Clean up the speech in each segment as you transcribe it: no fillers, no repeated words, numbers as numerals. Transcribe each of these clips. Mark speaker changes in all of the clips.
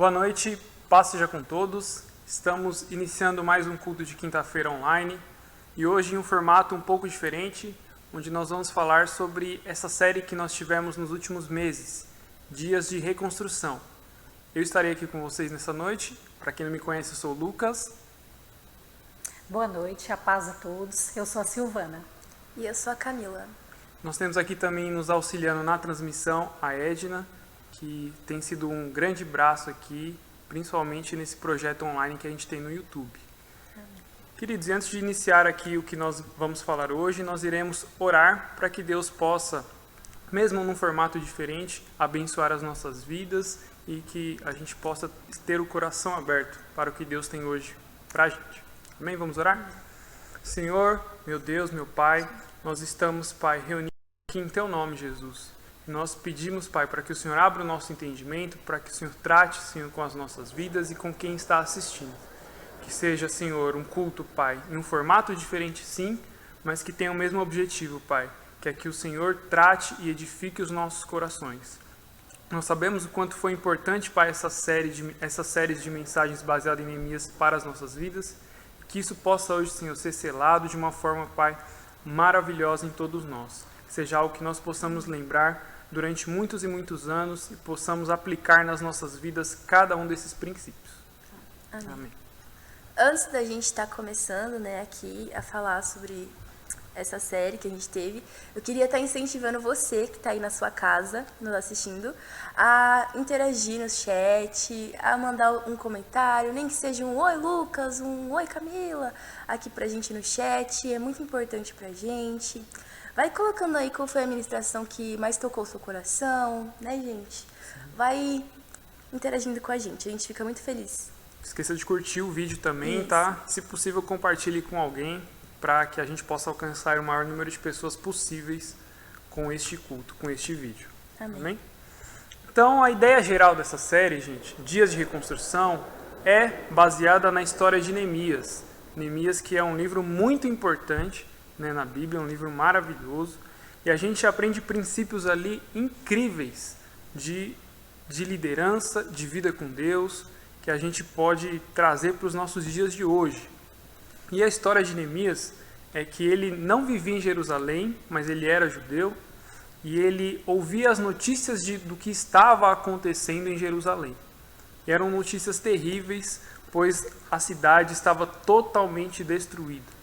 Speaker 1: Boa noite, paz seja com todos. Estamos iniciando mais um culto de quinta-feira online e hoje em um formato um pouco diferente, onde nós vamos falar sobre essa série que nós tivemos nos últimos meses, Dias de Reconstrução. Eu estarei aqui com vocês nessa noite. Para quem não me conhece, eu sou o Lucas.
Speaker 2: Boa noite, a paz a todos. Eu sou a Silvana.
Speaker 3: E eu sou a Camila.
Speaker 1: Nós temos aqui também nos auxiliando na transmissão a Edna, que tem sido um grande braço aqui, principalmente nesse projeto online que a gente tem no YouTube. Queridos, e antes de iniciar aqui o que nós vamos falar hoje, nós iremos orar para que Deus possa, mesmo num formato diferente, abençoar as nossas vidas e que a gente possa ter o coração aberto para o que Deus tem hoje para a gente. Amém? Vamos orar? Senhor, meu Deus, meu Pai, nós estamos, Pai, reunidos aqui em Teu nome, Jesus. Nós pedimos, Pai, para que o Senhor abra o nosso entendimento, para que o Senhor trate, Senhor, com as nossas vidas e com quem está assistindo. Que seja, Senhor, um culto, Pai, em um formato diferente, sim, mas que tenha o mesmo objetivo, Pai, que é que o Senhor trate e edifique os nossos corações. Nós sabemos o quanto foi importante, Pai, essas séries de mensagens baseadas em Neemias para as nossas vidas, que isso possa hoje, Senhor, ser selado de uma forma, Pai, maravilhosa em todos nós. Que seja algo que nós possamos lembrar durante muitos e muitos anos e possamos aplicar nas nossas vidas cada um desses princípios.
Speaker 3: Amém.
Speaker 1: Amém.
Speaker 3: Antes da gente estar começando, aqui a falar sobre essa série que a gente teve, eu queria estar incentivando você que está aí na sua casa, nos assistindo, a interagir no chat, a mandar um comentário, nem que seja um "Oi, Lucas", um "Oi, Camila", aqui pra gente no chat, é muito importante pra gente. Vai colocando aí qual foi a ministração que mais tocou o seu coração, né, gente? Vai interagindo com a gente fica muito feliz.
Speaker 1: Esqueça de curtir o vídeo também,
Speaker 3: Isso.
Speaker 1: tá? Se possível, compartilhe com alguém para que a gente possa alcançar o maior número de pessoas possíveis com este culto, com este vídeo.
Speaker 3: Amém.
Speaker 1: Amém? Então, a ideia geral dessa série, gente, Dias de Reconstrução, é baseada na história de Neemias. Neemias, que é um livro muito importante, né, na Bíblia, um livro maravilhoso, e a gente aprende princípios ali incríveis de liderança, de vida com Deus, que a gente pode trazer para os nossos dias de hoje. E a história de Neemias é que ele não vivia em Jerusalém, mas ele era judeu, e ele ouvia as notícias do que estava acontecendo em Jerusalém. E eram notícias terríveis, pois a cidade estava totalmente destruída.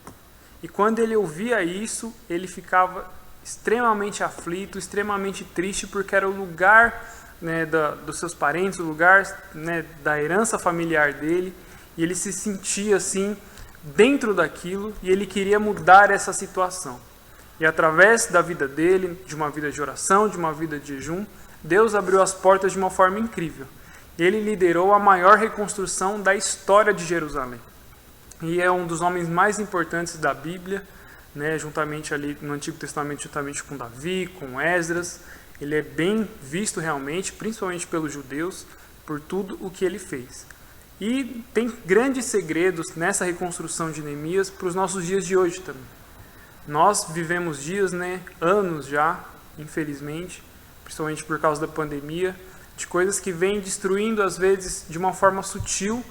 Speaker 1: E quando ele ouvia isso, ele ficava extremamente aflito, extremamente triste, porque era o lugar, né, dos seus parentes, o lugar, né, da herança familiar dele, e ele se sentia assim, dentro daquilo, e ele queria mudar essa situação. E através da vida dele, de uma vida de oração, de uma vida de jejum, Deus abriu as portas de uma forma incrível. Ele liderou a maior reconstrução da história de Jerusalém. E é um dos homens mais importantes da Bíblia, né, juntamente ali no Antigo Testamento, juntamente com Davi, com Esdras. Ele é bem visto realmente, principalmente pelos judeus, por tudo o que ele fez. E tem grandes segredos nessa reconstrução de Neemias para os nossos dias de hoje também. Nós vivemos dias, anos já, infelizmente, principalmente por causa da pandemia, de coisas que vêm destruindo, às vezes, de uma forma sutil,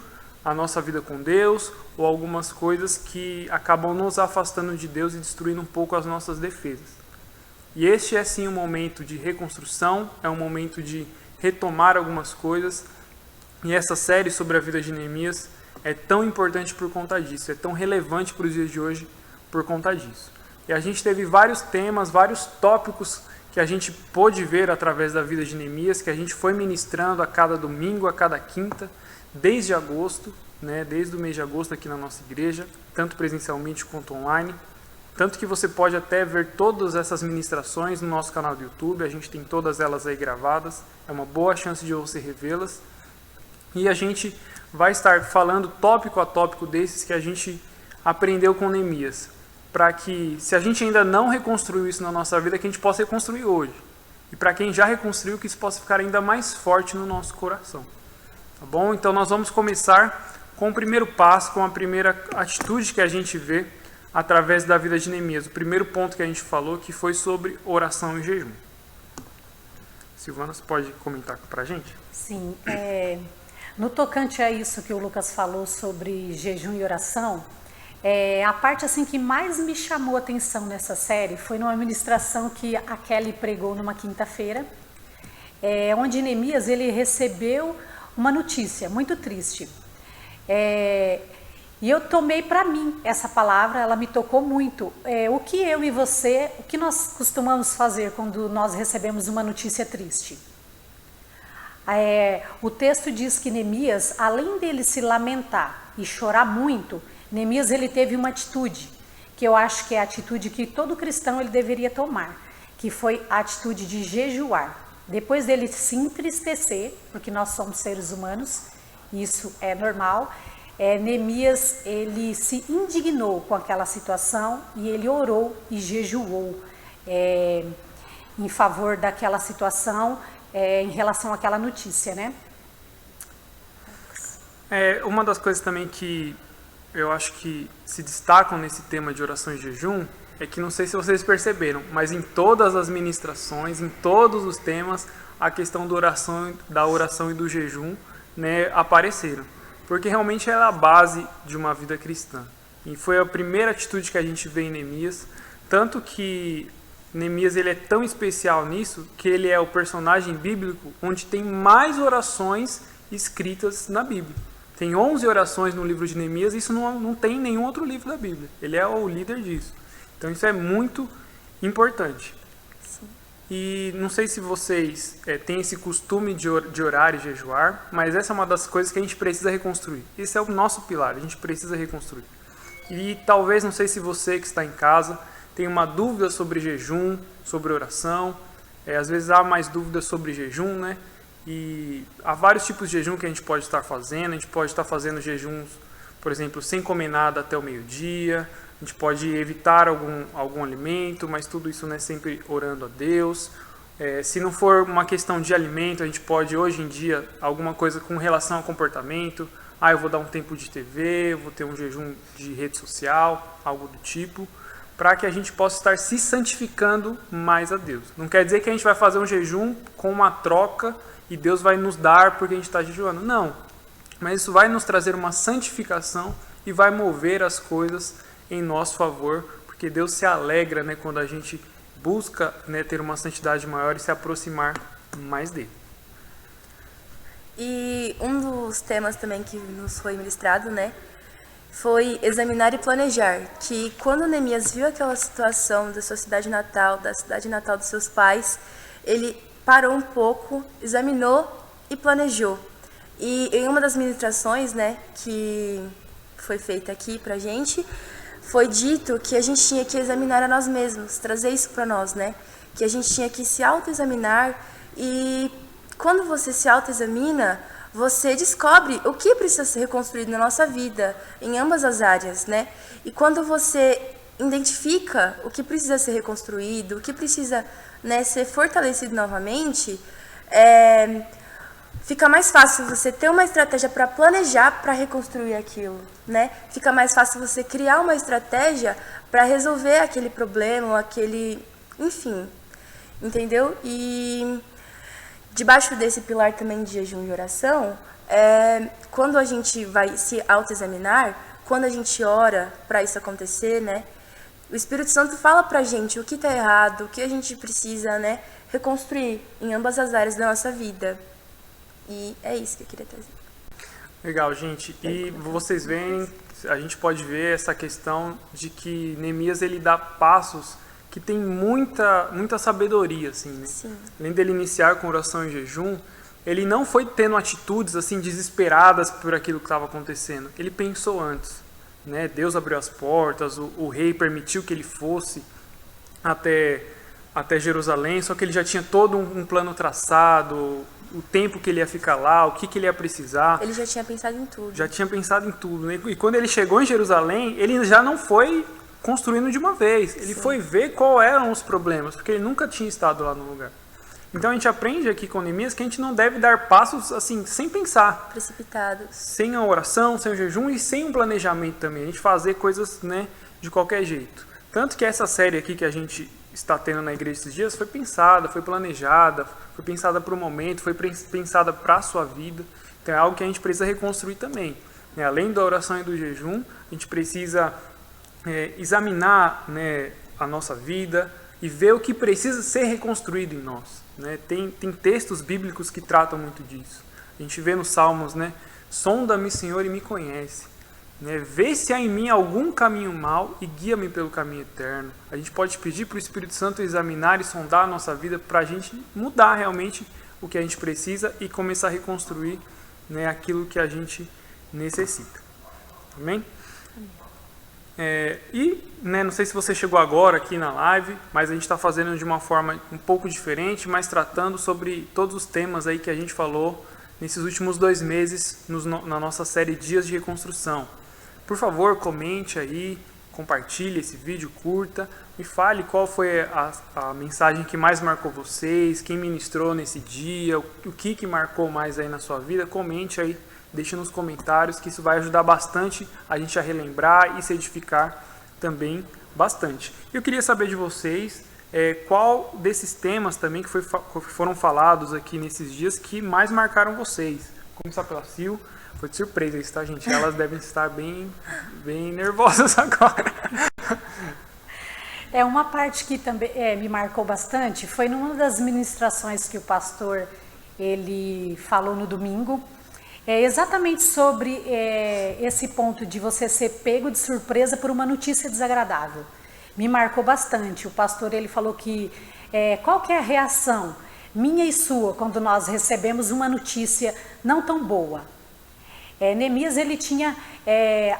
Speaker 1: a nossa vida com Deus, ou algumas coisas que acabam nos afastando de Deus e destruindo um pouco as nossas defesas. E este é sim um momento de reconstrução, é um momento de retomar algumas coisas, e essa série sobre a vida de Neemias é tão importante por conta disso, é tão relevante para os dias de hoje por conta disso. E a gente teve vários temas, vários tópicos que a gente pôde ver através da vida de Neemias, que a gente foi ministrando a cada domingo, a cada quinta, desde agosto, desde o mês de agosto aqui na nossa igreja, tanto presencialmente quanto online. Tanto que você pode até ver todas essas ministrações no nosso canal do YouTube, a gente tem todas elas aí gravadas, é uma boa chance de você revê-las. E a gente vai estar falando tópico a tópico desses que a gente aprendeu com Neemias, para que, se a gente ainda não reconstruiu isso na nossa vida, que a gente possa reconstruir hoje. E para quem já reconstruiu, que isso possa ficar ainda mais forte no nosso coração. Tá bom? Então nós vamos começar com o primeiro passo, com a primeira atitude que a gente vê através da vida de Neemias. O primeiro ponto que a gente falou, que foi sobre oração e jejum. Silvana, você pode comentar para a gente?
Speaker 2: Sim, No tocante a isso que o Lucas falou sobre jejum e oração, a parte assim que mais me chamou a atenção nessa série foi numa ministração que a Kelly pregou numa quinta-feira, onde Neemias ele recebeu uma notícia muito triste. E eu tomei para mim essa palavra, ela me tocou muito. O que eu e você, o que nós costumamos fazer quando nós recebemos uma notícia triste? O texto diz que Neemias, além dele se lamentar e chorar muito, Neemias ele teve uma atitude, que eu acho que é a atitude que todo cristão ele deveria tomar, que foi a atitude de jejuar. Depois dele se entristecer, porque nós somos seres humanos, isso é normal, Neemias ele se indignou com aquela situação e ele orou e jejuou em favor daquela situação, em relação àquela notícia, né?
Speaker 1: Uma das coisas também que eu acho que se destacam nesse tema de oração e jejum é que, não sei se vocês perceberam, mas em todas as ministrações, em todos os temas, a questão da oração e do jejum, né, apareceram. Porque realmente ela é a base de uma vida cristã. E foi a primeira atitude que a gente vê em Neemias, tanto que Neemias ele é tão especial nisso, que ele é o personagem bíblico onde tem mais orações escritas na Bíblia. Tem 11 orações no livro de Neemias, e isso não tem em nenhum outro livro da Bíblia. Ele é o líder disso. Então isso é muito importante.
Speaker 3: Sim.
Speaker 1: E não sei se vocês têm esse costume de orar e jejuar, mas essa é uma das coisas que a gente precisa reconstruir. Esse é o nosso pilar, a gente precisa reconstruir. E talvez, não sei se você que está em casa tem uma dúvida sobre jejum, sobre oração. Às vezes há mais dúvidas sobre jejum, né? E há vários tipos de jejum que a gente pode estar fazendo. A gente pode estar fazendo jejuns, por exemplo, sem comer nada até o meio-dia. A gente pode evitar algum alimento, mas tudo isso, né, sempre orando a Deus. Se não for uma questão de alimento, a gente pode, hoje em dia, alguma coisa com relação ao comportamento. Eu vou dar um tempo de TV, vou ter um jejum de rede social, algo do tipo, para que a gente possa estar se santificando mais a Deus. Não quer dizer que a gente vai fazer um jejum com uma troca e Deus vai nos dar porque a gente está jejuando. Não, mas isso vai nos trazer uma santificação e vai mover as coisas em nosso favor, porque Deus se alegra, né, quando a gente busca, né, ter uma santidade maior e se aproximar mais dele.
Speaker 3: E um dos temas também que nos foi ministrado, né, foi examinar e planejar, que quando Neemias viu aquela situação da sua cidade natal, da cidade natal dos seus pais, ele parou um pouco, examinou e planejou. E em uma das ministrações, né, que foi feita aqui pra gente, foi dito que a gente tinha que examinar a nós mesmos, trazer isso para nós, né? Que a gente tinha que se autoexaminar, e quando você se autoexamina, você descobre o que precisa ser reconstruído na nossa vida, em ambas as áreas, né? E quando você identifica o que precisa ser reconstruído, o que precisa, né, ser fortalecido novamente, fica mais fácil você ter uma estratégia para planejar, para reconstruir aquilo, né? Fica mais fácil você criar uma estratégia para resolver aquele problema, enfim, entendeu? E debaixo desse pilar também de jejum e oração, quando a gente vai se autoexaminar, quando a gente ora para isso acontecer, né? O Espírito Santo fala pra gente o que está errado, o que a gente precisa, né, reconstruir em ambas as áreas da nossa vida. E é isso que eu queria trazer.
Speaker 1: Legal, gente. E vocês veem, a gente pode ver essa questão de que Neemias ele dá passos que tem muita sabedoria, assim, né?
Speaker 3: Sim.
Speaker 1: Além dele iniciar com oração e jejum, ele não foi tendo atitudes assim desesperadas por aquilo que estava acontecendo. Ele pensou antes, né? Deus abriu as portas, o rei permitiu que ele fosse até Jerusalém, só que ele já tinha todo um plano traçado, o tempo que ele ia ficar lá, o que ele ia precisar.
Speaker 3: Ele já tinha pensado em tudo.
Speaker 1: Já tinha pensado em tudo, né? E quando ele chegou em Jerusalém, ele já não foi construindo de uma vez. Ele foi ver qual eram os problemas, porque ele nunca tinha estado lá no lugar. Então a gente aprende aqui com Neemias que a gente não deve dar passos assim, sem pensar.
Speaker 3: Precipitados.
Speaker 1: Sem a oração, sem o jejum e sem um planejamento também. A gente fazer coisas, né, de qualquer jeito. Tanto que essa série aqui que a gente está tendo na igreja esses dias foi pensada, foi planejada, foi pensada para o momento, foi pensada para a sua vida. Então é algo que a gente precisa reconstruir também. Né? Além da oração e do jejum, a gente precisa examinar, né, a nossa vida e ver o que precisa ser reconstruído em nós. Né? Tem textos bíblicos que tratam muito disso. A gente vê nos Salmos, né? Sonda-me, Senhor, e me conhece. Né? Vê se há em mim algum caminho mau e guia-me pelo caminho eterno. A gente pode pedir para o Espírito Santo examinar e sondar a nossa vida para a gente mudar realmente o que a gente precisa e começar a reconstruir, né, aquilo que a gente necessita. Amém? Né, não sei se você chegou agora aqui na live, mas a gente está fazendo de uma forma um pouco diferente, mas tratando sobre todos os temas aí que a gente falou nesses últimos 2 meses na nossa série Dias de Reconstrução. Por favor, comente aí, compartilhe esse vídeo, curta, me fale qual foi a mensagem que mais marcou vocês, quem ministrou nesse dia, o que marcou mais aí na sua vida. Comente aí, deixe nos comentários, que isso vai ajudar bastante a gente a relembrar e se edificar também bastante. Eu queria saber de vocês qual desses temas também que foram falados aqui nesses dias que mais marcaram vocês. Vou começar pela Sil. Foi de surpresa isso, tá, gente? Elas devem estar bem nervosas agora.
Speaker 2: Uma parte que também me marcou bastante foi numa das ministrações que o pastor ele falou no domingo, exatamente sobre esse ponto de você ser pego de surpresa por uma notícia desagradável. Me marcou bastante. O pastor ele falou que qual que é a reação minha e sua quando nós recebemos uma notícia não tão boa. Neemias ele tinha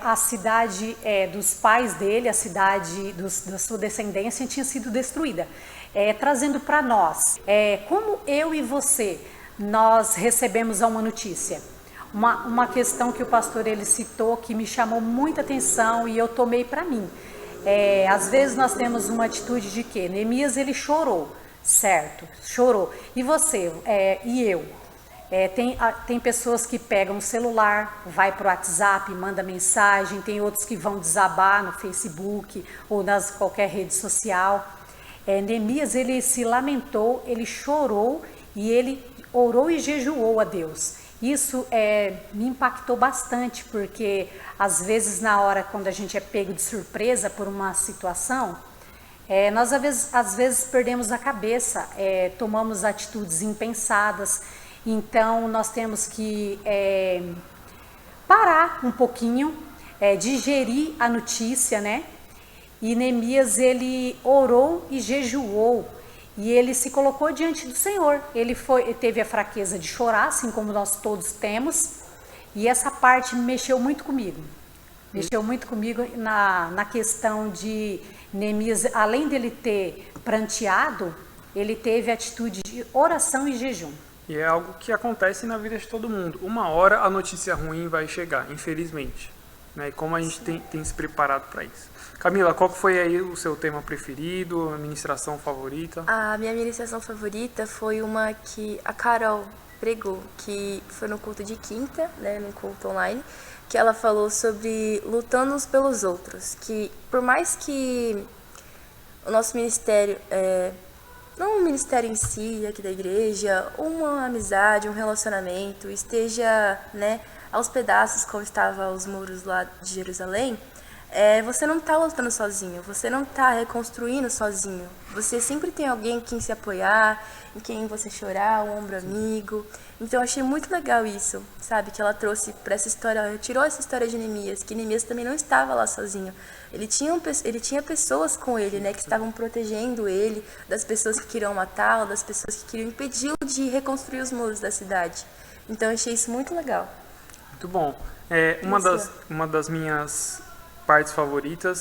Speaker 2: a cidade dos pais dele, a cidade da sua descendência tinha sido destruída, trazendo para nós como eu e você nós recebemos uma notícia. Uma questão que o pastor ele citou que me chamou muita atenção e eu tomei para mim. Às vezes nós temos uma atitude de que Neemias ele chorou, certo? Chorou. E você e eu? Tem pessoas que pegam o celular, vai para o WhatsApp, manda mensagem, tem outros que vão desabar no Facebook ou nas qualquer rede social. Neemias ele se lamentou, ele chorou e ele orou e jejuou a Deus. Isso me impactou bastante, porque às vezes na hora quando a gente é pego de surpresa por uma situação, nós às vezes perdemos a cabeça, tomamos atitudes impensadas. Então nós temos que parar um pouquinho, digerir a notícia, né? E Neemias ele orou e jejuou. E ele se colocou diante do Senhor. Ele teve a fraqueza de chorar, assim como nós todos temos. E essa parte mexeu muito comigo. Mexeu muito comigo na questão de Neemias, além dele ter pranteado, ele teve a atitude de oração e jejum.
Speaker 1: E é algo que acontece na vida de todo mundo. Uma hora a notícia ruim vai chegar, infelizmente. Né? E como a gente tem se preparado para isso. Camila, qual foi aí o seu tema preferido, a ministração favorita?
Speaker 3: A minha ministração favorita foi uma que a Carol pregou, que foi no culto de quinta, né, no culto online, que ela falou sobre lutando uns pelos outros. Que por mais que o nosso ministério, não o ministério em si, aqui da igreja, uma amizade, um relacionamento, esteja, né, aos pedaços como estavam os muros lá de Jerusalém, você não está lutando sozinho, você não está reconstruindo sozinho. Você sempre tem alguém em quem se apoiar, em quem você chorar, um ombro amigo. Então eu achei muito legal isso, sabe? Que ela trouxe para essa história, tirou essa história de Neemias, que Neemias também não estava lá sozinho. Ele tinha pessoas com ele, né? Que estavam protegendo ele das pessoas que queriam matá-lo, das pessoas que queriam impedi-lo de reconstruir os muros da cidade. Então eu achei isso muito legal.
Speaker 1: Muito bom. Uma das minhas partes favoritas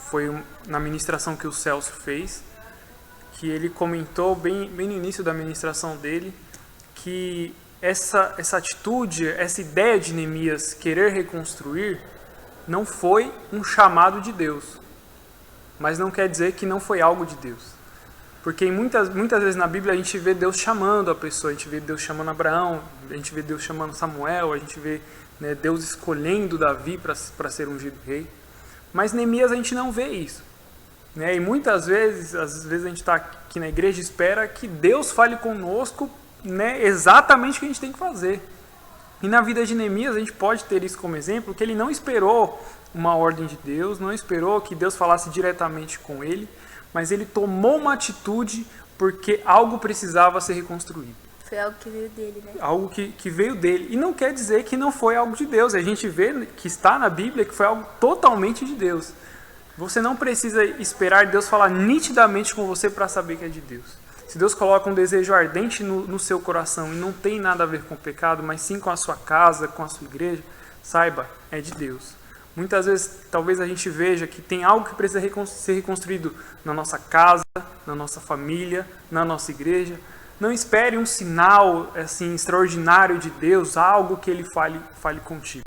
Speaker 1: foi na ministração que o Celso fez, que ele comentou bem no início da ministração dele, que essa atitude, essa ideia de Neemias querer reconstruir, não foi um chamado de Deus, mas não quer dizer que não foi algo de Deus. Porque muitas vezes na Bíblia a gente vê Deus chamando a pessoa, a gente vê Deus chamando Abraão, a gente vê Deus chamando Samuel, a gente vê, né, Deus escolhendo Davi para ser ungido rei. Mas Neemias a gente não vê isso. Né? E muitas vezes, às vezes a gente está aqui na igreja e espera que Deus fale conosco, né, exatamente o que a gente tem que fazer. E na vida de Neemias a gente pode ter isso como exemplo, que ele não esperou uma ordem de Deus, não esperou que Deus falasse diretamente com ele, mas ele tomou uma atitude porque algo precisava ser reconstruído.
Speaker 3: Foi algo que veio dele, né?
Speaker 1: Algo que veio dele. E não quer dizer que não foi algo de Deus. A gente vê que está na Bíblia que foi algo totalmente de Deus. Você não precisa esperar Deus falar nitidamente com você para saber que é de Deus. Se Deus coloca um desejo ardente no seu coração e não tem nada a ver com o pecado, mas sim com a sua casa, com a sua igreja, saiba, é de Deus. Muitas vezes, talvez a gente veja que tem algo que precisa ser reconstruído na nossa casa, na nossa família, na nossa igreja. Não espere um sinal assim extraordinário de Deus, algo que Ele fale contigo.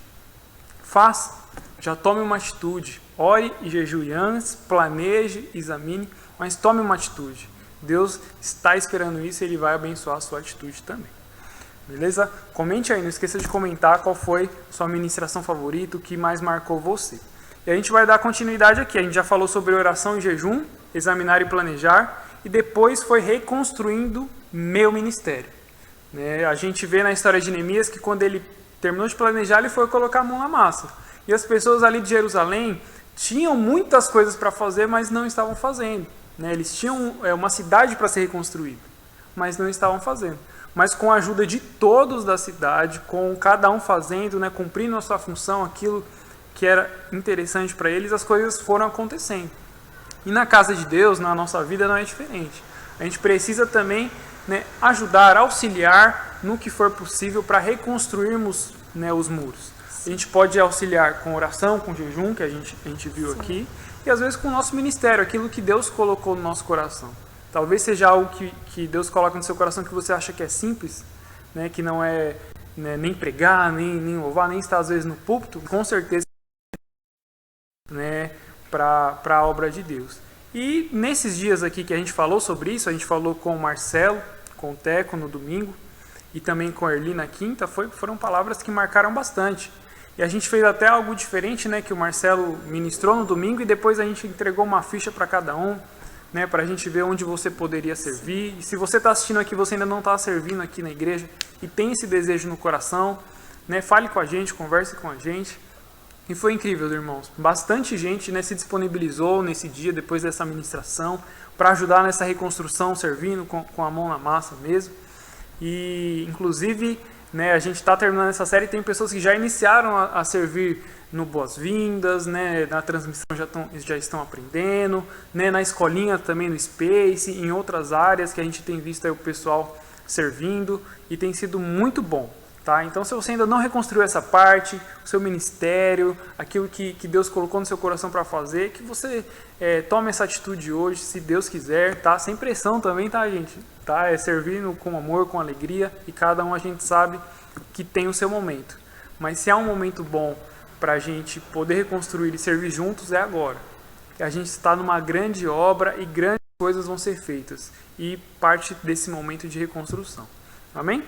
Speaker 1: Faça, já tome uma atitude. Ore e jejue antes, planeje, examine, mas tome uma atitude. Deus está esperando isso e Ele vai abençoar a sua atitude também. Beleza? Comente aí, não esqueça de comentar qual foi sua ministração favorita, o que mais marcou você. E a gente vai dar continuidade aqui. A gente já falou sobre oração e jejum, examinar e planejar, e depois foi reconstruindo meu ministério. A gente vê na história de Neemias que quando ele terminou de planejar, ele foi colocar a mão na massa. E as pessoas ali de Jerusalém tinham muitas coisas para fazer, mas não estavam fazendo. Eles tinham uma cidade para ser reconstruída, mas não estavam fazendo. Mas com a ajuda de todos da cidade, com cada um fazendo, cumprindo a sua função, aquilo que era interessante para eles, as coisas foram acontecendo. E na casa de Deus, na nossa vida, não é diferente. A gente precisa também ajudar, auxiliar no que for possível para reconstruirmos os muros. A gente pode auxiliar com oração, com jejum, que a gente viu aqui, e às vezes com o nosso ministério, aquilo que Deus colocou no nosso coração. Talvez seja algo que Deus coloca no seu coração que você acha que é simples, que não é nem pregar, nem louvar, nem estar às vezes no púlpito, com certeza para a obra de Deus. E nesses dias aqui que a gente falou sobre isso, a gente falou com o Marcelo, com o Teco no domingo, e também com a Erli na quinta, foram palavras que marcaram bastante. E a gente fez até algo diferente, que o Marcelo ministrou no domingo, e depois a gente entregou uma ficha para cada um, para a gente ver onde você poderia servir. E se você está assistindo aqui, você ainda não está servindo aqui na igreja, e tem esse desejo no coração, fale com a gente, converse com a gente. E foi incrível, irmãos. Bastante gente se disponibilizou nesse dia, depois dessa ministração, para ajudar nessa reconstrução, servindo com a mão na massa mesmo. E, inclusive, a gente está terminando essa série e tem pessoas que já iniciaram a servir no Boas-Vindas, na transmissão já estão aprendendo, na escolinha também, no Space, em outras áreas que a gente tem visto aí o pessoal servindo, e tem sido muito bom. Tá? Então, se você ainda não reconstruiu essa parte, o seu ministério, aquilo que Deus colocou no seu coração para fazer, que você tome essa atitude hoje, se Deus quiser, tá? Sem pressão também, tá, gente? Tá? É servindo com amor, com alegria, e cada um a gente sabe que tem o seu momento. Mas se há um momento bom para a gente poder reconstruir e servir juntos, é agora. A gente está numa grande obra e grandes coisas vão ser feitas, e parte desse momento de reconstrução. Amém?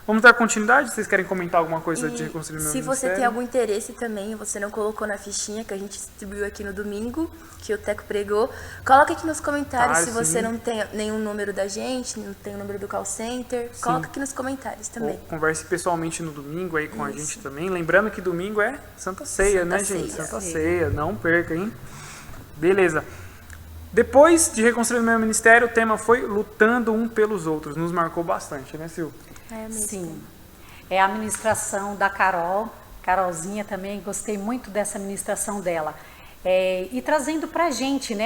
Speaker 1: Vamos dar continuidade? Vocês querem comentar alguma coisa de reconstruir meu ministério?
Speaker 3: Se você tem algum interesse também, você não colocou na fichinha que a gente distribuiu aqui no domingo, que o Teco pregou, coloca aqui nos comentários se você não tem nenhum número da gente, não tem o número do call center, coloca aqui nos comentários também.
Speaker 1: Ou converse pessoalmente no domingo aí com a gente também. Lembrando que domingo é Santa Ceia, gente? Santa Ceia, não perca, hein? Beleza. Depois de reconstruir meu ministério, o tema foi lutando um pelos outros. Nos marcou bastante, né, Sil?
Speaker 2: Sim, é a ministração da Carolzinha também, gostei muito dessa ministração dela. E trazendo pra gente,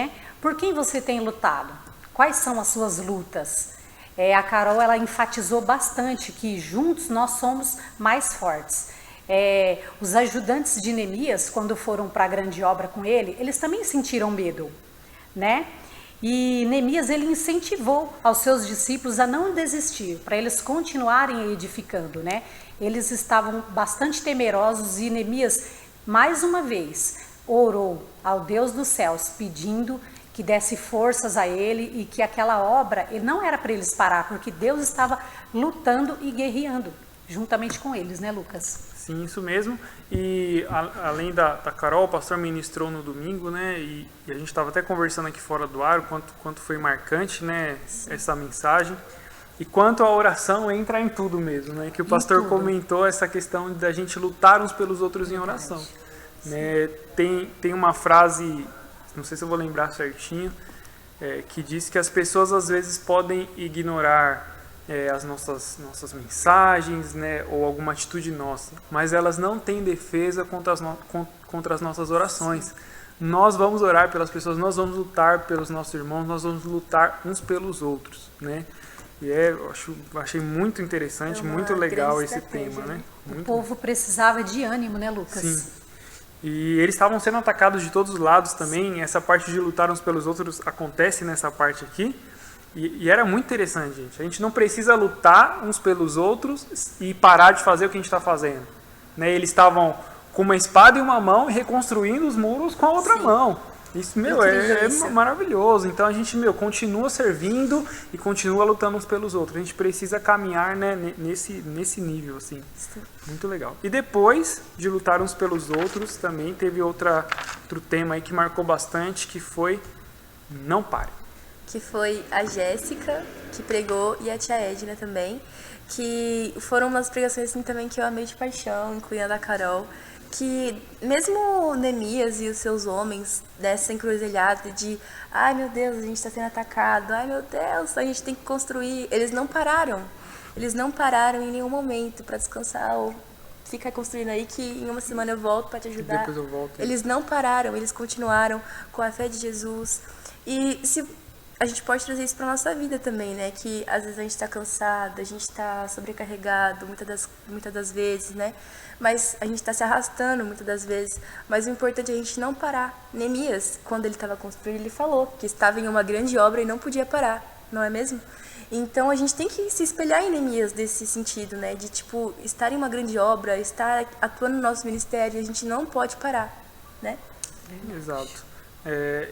Speaker 2: por quem você tem lutado? Quais são as suas lutas? A Carol, ela enfatizou bastante que juntos nós somos mais fortes. Os ajudantes de Neemias, quando foram para a grande obra com ele, eles também sentiram medo, E Neemias, ele incentivou aos seus discípulos a não desistir, para eles continuarem edificando, Eles estavam bastante temerosos e Neemias, mais uma vez, orou ao Deus dos céus, pedindo que desse forças a ele e que aquela obra, não era para eles parar, porque Deus estava lutando e guerreando, juntamente com eles, Lucas?
Speaker 1: Sim, isso mesmo. E além da Carol, o pastor ministrou no domingo, e a gente estava até conversando aqui fora do ar, o quanto foi marcante, essa mensagem. E quanto à oração, entra em tudo mesmo, né? Que o pastor comentou essa questão da gente lutar uns pelos outros em oração. Né? Tem uma frase, não sei se eu vou lembrar certinho, que diz que as pessoas às vezes podem ignorar as nossas mensagens, né? Ou alguma atitude nossa, mas elas não têm defesa contra as nossas orações. Nós vamos orar pelas pessoas, nós vamos lutar pelos nossos irmãos, nós vamos lutar uns pelos outros, né? E eu achei muito interessante, muito legal esse tema, né?
Speaker 2: O povo precisava de ânimo, né, Lucas?
Speaker 1: Sim. E eles estavam sendo atacados de todos os lados também. Essa parte de lutar uns pelos outros acontece nessa parte aqui. E era muito interessante, gente. A gente não precisa lutar uns pelos outros e parar de fazer o que a gente está fazendo. Né? Eles estavam com uma espada em uma mão e reconstruindo os muros com a outra mão. Isso, é maravilhoso. Então a gente, continua servindo e continua lutando uns pelos outros. A gente precisa caminhar, né, nesse nível, assim. Sim. Muito legal. E depois de lutar uns pelos outros, também teve outro tema aí que marcou bastante, que foi não pare.
Speaker 3: Que foi a Jéssica, que pregou, e a tia Edna também, que foram umas pregações assim também que eu amei de paixão, incluindo a Carol, que mesmo Neemias e os seus homens dessa encruzilhada de ai meu Deus, a gente está sendo atacado, ai meu Deus, a gente tem que construir, eles não pararam em nenhum momento para descansar ou fica construindo aí que em uma semana eu volto para te ajudar.
Speaker 1: Depois eu volto.
Speaker 3: Eles não pararam, eles continuaram com a fé de Jesus. E se a gente pode trazer isso para nossa vida também, né? Que às vezes a gente está cansado, a gente está sobrecarregado, muitas das vezes, né? Mas a gente está se arrastando muitas das vezes. Mas o importante é a gente não parar. Neemias, quando ele estava construindo, ele falou que estava em uma grande obra e não podia parar, não é mesmo? Então a gente tem que se espelhar em Neemias desse sentido, né? De estar em uma grande obra, estar atuando no nosso ministério, a gente não pode parar, né?
Speaker 1: Exato.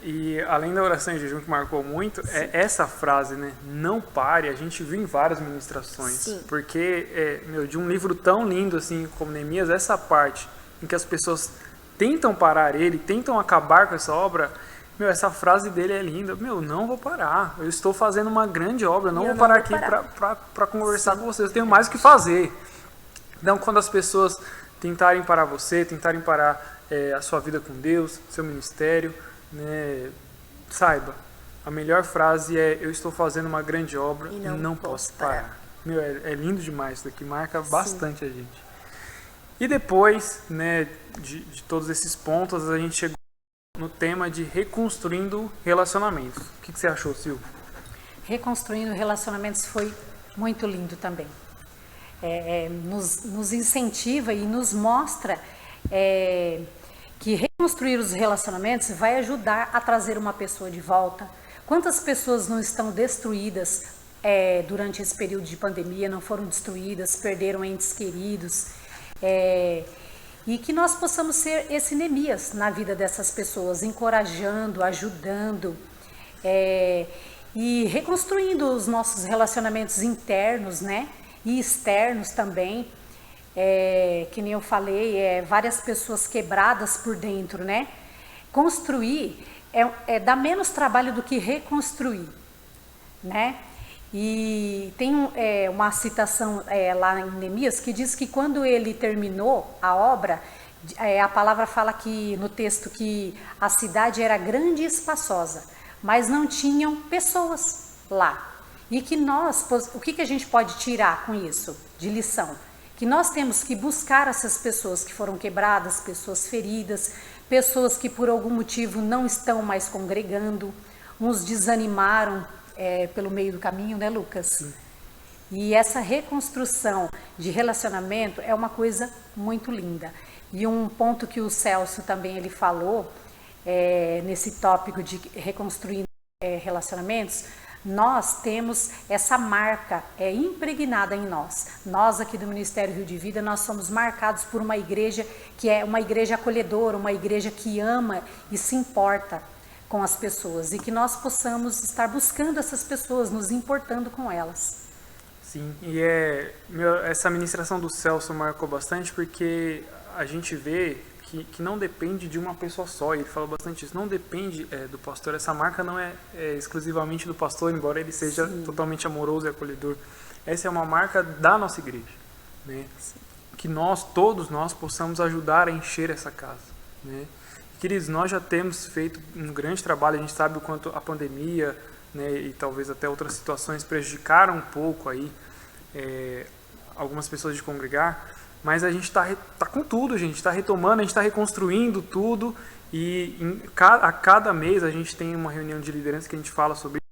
Speaker 1: E além da oração e jejum que marcou muito, essa frase, né? Não pare, a gente viu em várias ministrações.
Speaker 3: Sim.
Speaker 1: Porque, de um livro tão lindo assim como Neemias, essa parte em que as pessoas tentam parar ele, tentam acabar com essa obra, essa frase dele é linda. Não vou parar, eu estou fazendo uma grande obra, não vou parar aqui para conversar com vocês, eu tenho mais o que fazer. Então, quando as pessoas tentarem parar você, tentarem parar a sua vida com Deus, seu ministério, né, saiba, a melhor frase é: eu estou fazendo uma grande obra e não posso parar. É lindo demais, isso daqui marca bastante a gente. E depois, né, de todos esses pontos, a gente chegou no tema de reconstruindo relacionamentos. O que você achou, Silvio?
Speaker 2: Reconstruindo relacionamentos foi muito lindo também. Nos incentiva e nos mostra que reconstruir os relacionamentos vai ajudar a trazer uma pessoa de volta. Quantas pessoas não estão destruídas durante esse período de pandemia, não foram destruídas, perderam entes queridos, e que nós possamos ser esse Neemias na vida dessas pessoas, encorajando, ajudando, e reconstruindo os nossos relacionamentos internos, né, e externos também. Que nem eu falei, várias pessoas quebradas por dentro, né? Construir dá menos trabalho do que reconstruir, né? E tem uma citação lá em Neemias que diz que quando ele terminou a obra, a palavra fala que no texto que a cidade era grande e espaçosa, mas não tinham pessoas lá. E que o que a gente pode tirar com isso de lição? Que nós temos que buscar essas pessoas que foram quebradas, pessoas feridas, pessoas que por algum motivo não estão mais congregando, uns desanimaram pelo meio do caminho, né, Lucas? Sim. E essa reconstrução de relacionamento é uma coisa muito linda. E um ponto que o Celso também ele falou, nesse tópico de reconstruir relacionamentos, nós temos essa marca impregnada em nós. Nós aqui do Ministério Rio de Vida, nós somos marcados por uma igreja que é uma igreja acolhedora, uma igreja que ama e se importa com as pessoas. E que nós possamos estar buscando essas pessoas, nos importando com elas.
Speaker 1: Sim, e essa ministração do Celso marcou bastante porque a gente vê que não depende de uma pessoa só. Ele fala bastante isso. Não depende do pastor. Essa marca não é exclusivamente do pastor, embora ele seja totalmente amoroso e acolhedor. Essa é uma marca da nossa igreja, né? Que todos nós, possamos ajudar a encher essa casa, né? Queridos, nós já temos feito um grande trabalho. A gente sabe o quanto a pandemia, né, e talvez até outras situações prejudicaram um pouco aí algumas pessoas de congregar, mas a gente está com tudo, a gente está retomando, a gente está reconstruindo tudo, e a cada mês a gente tem uma reunião de liderança que a gente fala sobre isso.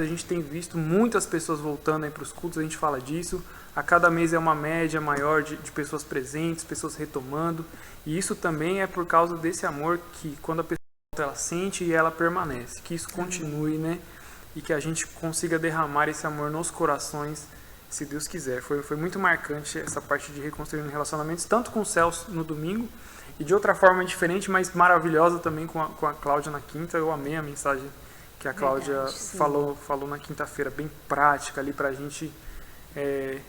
Speaker 1: A gente tem visto muitas pessoas voltando para os cultos, a gente fala disso. A cada mês é uma média maior de pessoas presentes, pessoas retomando, e isso também é por causa desse amor que quando a pessoa volta, ela sente e ela permanece, que isso continue, né? E que a gente consiga derramar esse amor nos corações, se Deus quiser. Foi muito marcante essa parte de reconstruindo relacionamentos, tanto com o Celso no domingo, e de outra forma diferente, mas maravilhosa também com a Cláudia na quinta. Eu amei a mensagem que a Cláudia falou na quinta-feira, bem prática ali pra gente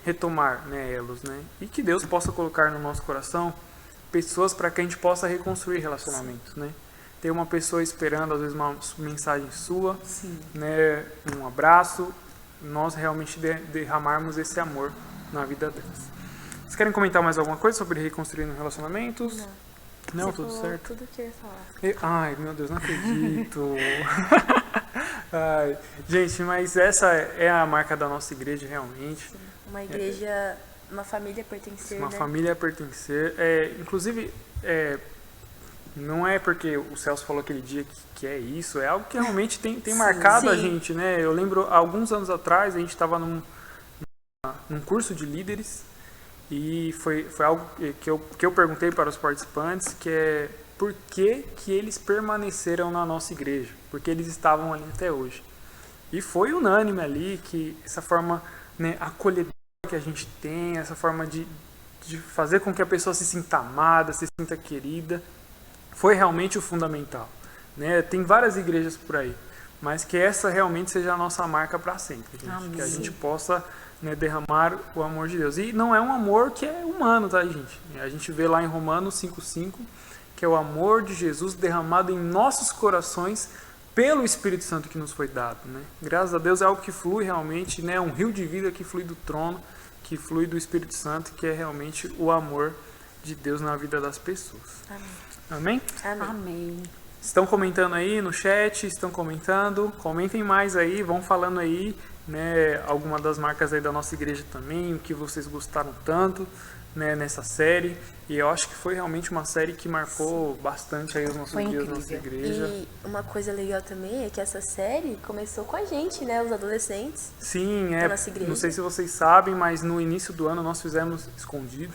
Speaker 1: retomar, né, elos, né? E que Deus possa colocar no nosso coração pessoas para que a gente possa reconstruir relacionamentos, né? Ter uma pessoa esperando, às vezes, uma mensagem sua, né, um abraço, nós realmente derramarmos esse amor na vida delas. Vocês querem comentar mais alguma coisa sobre reconstruindo relacionamentos? Não, tudo certo?
Speaker 3: Tudo que eu ia falar.
Speaker 1: Ai, meu Deus, não acredito. Ai, gente, mas essa é a marca da nossa igreja, realmente.
Speaker 3: Sim. Uma igreja, uma família a pertencer,
Speaker 1: Uma
Speaker 3: né?
Speaker 1: família a pertencer. Inclusive, não é porque o Celso falou aquele dia que é isso, é algo que realmente tem marcado a gente, né? Eu lembro, alguns anos atrás, a gente estava num curso de líderes, e foi algo que eu perguntei para os participantes, que é por que eles permaneceram na nossa igreja, porque eles estavam ali até hoje. E foi unânime ali que essa forma, né, acolhedora que a gente tem, essa forma de fazer com que a pessoa se sinta amada, se sinta querida, foi realmente o fundamental, né? Tem várias igrejas por aí, mas que essa realmente seja a nossa marca para sempre, gente. Que a gente possa, né, derramar o amor de Deus. E não é um amor que é humano, tá, gente? A gente vê lá em Romanos 5,5, que é o amor de Jesus derramado em nossos corações pelo Espírito Santo que nos foi dado, né? Graças a Deus é algo que flui realmente, né? Um rio de vida que flui do trono, que flui do Espírito Santo, que é realmente o amor de Deus na vida das pessoas.
Speaker 3: Amém.
Speaker 1: Amém?
Speaker 2: Amém.
Speaker 1: Estão comentando aí no chat, estão comentando, comentem mais aí, vão falando aí, né, alguma das marcas aí da nossa igreja também, o que vocês gostaram tanto, né, nessa série. E eu acho que foi realmente uma série que marcou bastante aí os nossos dias, nossa igreja.
Speaker 3: E uma coisa legal também é que essa série começou com a gente, né, os adolescentes.
Speaker 1: Sim,
Speaker 3: da nossa igreja.
Speaker 1: não sei se vocês sabem, mas no início do ano nós fizemos, escondido,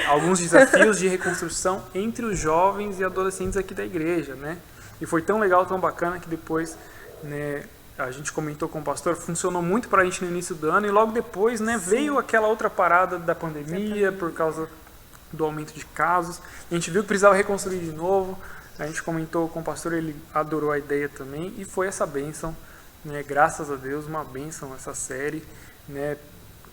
Speaker 1: alguns desafios de reconstrução entre os jovens e adolescentes aqui da igreja, né? E foi tão legal, tão bacana que depois, né, a gente comentou com o pastor, funcionou muito para a gente no início do ano, e logo depois, né, veio aquela outra parada da pandemia por causa do aumento de casos. A gente viu que precisava reconstruir de novo. A gente comentou com o pastor, ele adorou a ideia também, e foi essa bênção, né, graças a Deus, uma bênção essa série, né,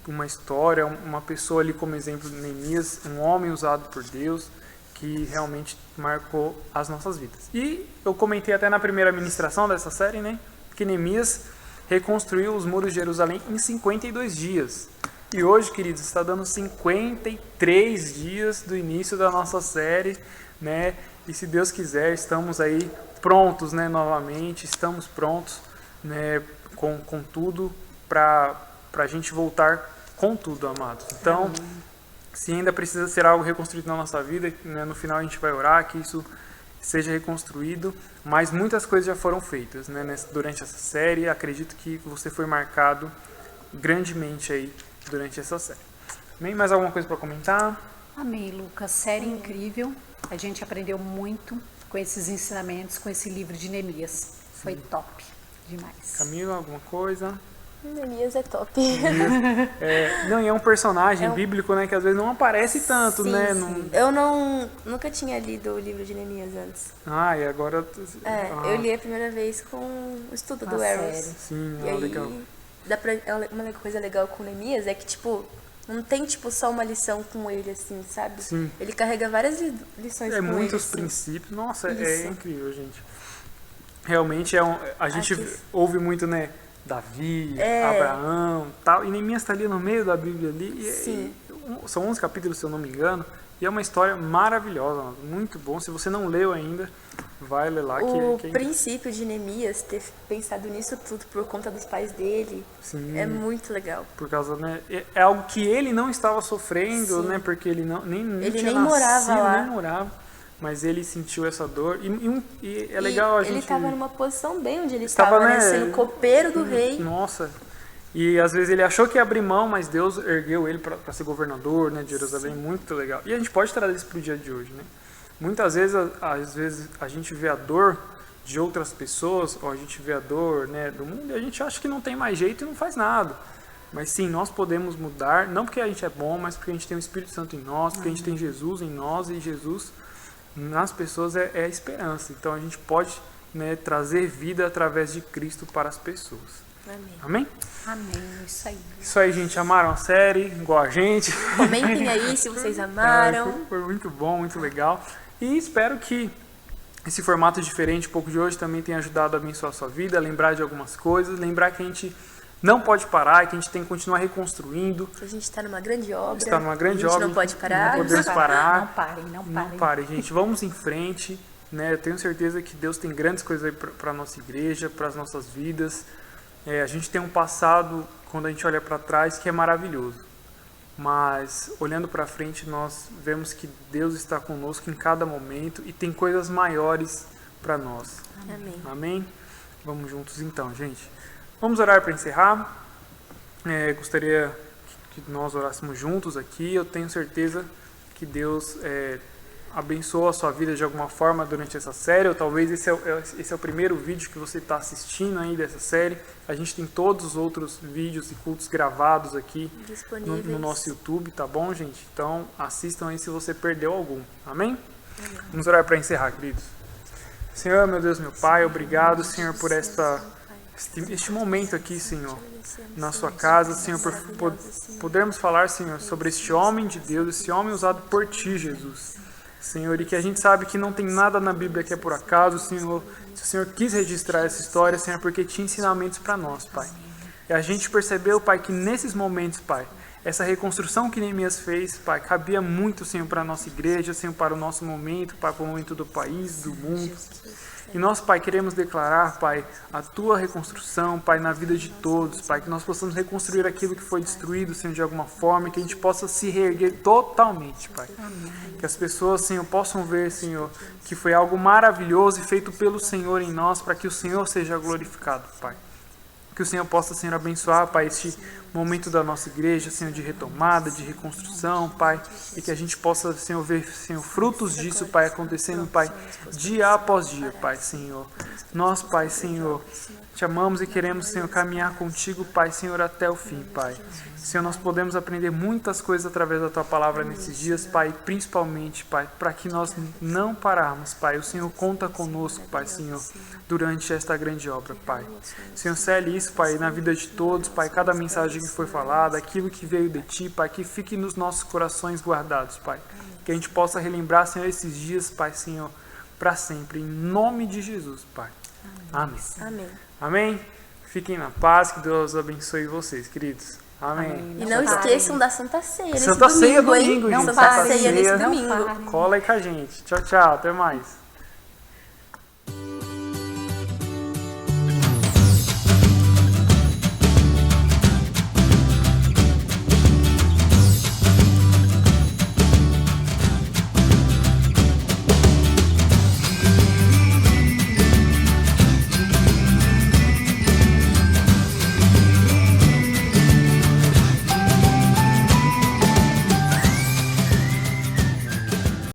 Speaker 1: uma história, uma pessoa ali como exemplo de Neemias, um homem usado por Deus, que realmente marcou as nossas vidas. E eu comentei até na primeira ministração dessa série, né, que Neemias reconstruiu os muros de Jerusalém em 52 dias. E hoje, queridos, está dando 53 dias do início da nossa série, né? E se Deus quiser, estamos aí prontos, né, novamente, estamos prontos, né, com tudo para a gente voltar com tudo, amados. Então, se ainda precisa ser algo reconstruído na nossa vida, né, no final a gente vai orar que isso seja reconstruído, mas muitas coisas já foram feitas, né, durante essa série. Acredito que você foi marcado grandemente aí durante essa série. Amém? Mais alguma coisa para comentar?
Speaker 2: Amém, Lucas. Série incrível. A gente aprendeu muito com esses ensinamentos, com esse livro de Neemias. Foi top demais.
Speaker 1: Camila, alguma coisa?
Speaker 3: Neemias é top.
Speaker 1: Não, e é um personagem bíblico, né, que às vezes não aparece tanto,
Speaker 3: Sim,
Speaker 1: né?
Speaker 3: sim. Eu nunca tinha lido o livro de Neemias antes.
Speaker 1: E agora...
Speaker 3: Eu li a primeira vez com o estudo do
Speaker 2: série.
Speaker 3: Eros.
Speaker 1: Sim,
Speaker 3: E aí,
Speaker 1: legal.
Speaker 3: uma coisa legal com Neemias é que, tipo, Não tem, tipo, só uma lição com ele, assim, sabe?
Speaker 1: Sim.
Speaker 3: Ele carrega várias lições com ele.
Speaker 1: Muitos
Speaker 3: assim.
Speaker 1: princípios. Nossa, é
Speaker 3: Isso.
Speaker 1: incrível, gente. Realmente a gente
Speaker 3: Aqui.
Speaker 1: ouve muito, né? Davi,
Speaker 3: É.
Speaker 1: Abraão, tal. E Neemias está ali no meio da Bíblia ali.
Speaker 3: Sim.
Speaker 1: São 11 capítulos, se eu não me engano. E é uma história maravilhosa, muito bom. Se você não leu ainda, vai ler lá.
Speaker 3: O
Speaker 1: que é
Speaker 3: princípio de Neemias ter pensado nisso tudo por conta dos pais dele
Speaker 1: Sim.
Speaker 3: é muito legal.
Speaker 1: Por causa, né? É algo que ele não estava sofrendo,
Speaker 3: Sim.
Speaker 1: né? Porque ele nem
Speaker 3: Ele
Speaker 1: tinha
Speaker 3: nem morava
Speaker 1: nascido,
Speaker 3: lá.
Speaker 1: nem morava. Mas ele sentiu essa dor. E é legal a gente...
Speaker 3: Ele estava numa posição bem onde ele
Speaker 1: Estava,
Speaker 3: estava, né?
Speaker 1: né,
Speaker 3: Sendo copeiro do rei.
Speaker 1: Nossa. E às vezes ele achou que ia abrir mão, mas Deus ergueu ele para ser governador, né, de Jerusalém. Muito legal. E a gente pode trazer isso para o dia de hoje, né? Muitas vezes, às vezes a gente vê a dor de outras pessoas, ou a gente vê a dor, né, do mundo, e a gente acha que não tem mais jeito e não faz nada. Mas sim, nós podemos mudar, não porque a gente é bom, mas porque a gente tem o Espírito Santo em nós, porque a gente tem Jesus em nós, e Jesus nas pessoas é a esperança. Então a gente pode, né, trazer vida através de Cristo para as pessoas.
Speaker 3: Amém.
Speaker 1: Amém?
Speaker 2: Amém, isso aí.
Speaker 1: Isso aí, gente. Amaram a série, igual a gente.
Speaker 3: Comentem aí se vocês amaram.
Speaker 1: Foi muito bom, muito legal. E espero que esse formato diferente, um pouco de hoje, também tenha ajudado a abençoar a sua vida, a lembrar de algumas coisas, lembrar que a gente não pode parar, que a gente tem que continuar reconstruindo.
Speaker 3: Que a gente está numa grande obra.
Speaker 1: Está numa grande
Speaker 3: a gente
Speaker 1: obra.
Speaker 3: não pode parar.
Speaker 1: Não podemos parar.
Speaker 2: Não parem, não parem.
Speaker 1: Não parem, gente. Vamos em frente. Né? Eu tenho certeza que Deus tem grandes coisas aí para a nossa igreja, para as nossas vidas. A gente tem um passado, quando a gente olha para trás, que é maravilhoso. Mas, olhando para frente, nós vemos que Deus está conosco em cada momento e tem coisas maiores para nós.
Speaker 3: Amém.
Speaker 1: Amém? Vamos juntos então, gente. Vamos orar para encerrar. Gostaria que nós orássemos juntos aqui. Eu tenho certeza que Deus abençoou a sua vida de alguma forma durante essa série, ou talvez esse é o primeiro vídeo que você está assistindo aí dessa série. A gente tem todos os outros vídeos e cultos gravados aqui
Speaker 3: Disponíveis.
Speaker 1: no nosso YouTube, tá bom, gente? Então assistam aí se você perdeu algum. Amém? Vamos orar para encerrar, queridos. Senhor, meu Deus, meu Pai, obrigado, Senhor, por este momento aqui, Senhor, na sua casa, Senhor, por podermos falar, Senhor, sobre este homem de Deus, esse homem usado por Ti, Jesus. Senhor, e que a gente sabe que não tem nada na Bíblia que é por acaso, Senhor. Se o Senhor quis registrar essa história, Senhor, porque tinha ensinamentos para nós, Pai. E a gente percebeu, Pai, que nesses momentos, Pai, essa reconstrução que Neemias fez, Pai, cabia muito, Senhor, para a nossa igreja, Senhor, para o nosso momento, Pai, para o momento do país, do mundo. E nós, Pai, queremos declarar, Pai, a Tua reconstrução, Pai, na vida de todos, Pai, que nós possamos reconstruir aquilo que foi destruído, Senhor, de alguma forma, e que a gente possa se reerguer totalmente, Pai. Que as pessoas, Senhor, possam ver, Senhor, que foi algo maravilhoso e feito pelo Senhor em nós, para que o Senhor seja glorificado, Pai. Que o Senhor possa, Senhor, abençoar, Pai, este momento da nossa igreja, Senhor, de retomada, de reconstrução, Pai, e que a gente possa, Senhor, ver, Senhor, frutos disso, Pai, acontecendo, Pai, dia após dia, Pai, Senhor. Nós, Pai, Senhor, te amamos e queremos, Senhor, caminhar contigo, Pai, Senhor, até o fim, Pai. Senhor, nós podemos aprender muitas coisas através da Tua palavra nesses dias, Pai, principalmente, Pai, para que nós não pararmos, Pai. O Senhor conta conosco, Pai, Senhor, durante esta grande obra, Pai. Senhor, cele isso, Pai, na vida de todos, Pai, cada mensagem que foi falada, aquilo que veio de Ti, Pai, que fique nos nossos corações guardados, Pai. Que a gente possa relembrar, Senhor, esses dias, Pai, Senhor, para sempre, em nome de Jesus, Pai. Amém.
Speaker 3: Amém.
Speaker 1: Amém? Fiquem na paz, que Deus abençoe vocês, queridos. Amém.
Speaker 3: E não esqueçam da Santa Ceia.
Speaker 1: Santa Ceia domingo,
Speaker 3: hein?
Speaker 1: gente.
Speaker 3: Santa
Speaker 1: Santa
Speaker 3: Ceia nesse
Speaker 1: Ceia.
Speaker 3: domingo.
Speaker 1: Cola aí com a gente. Tchau, tchau. Até mais.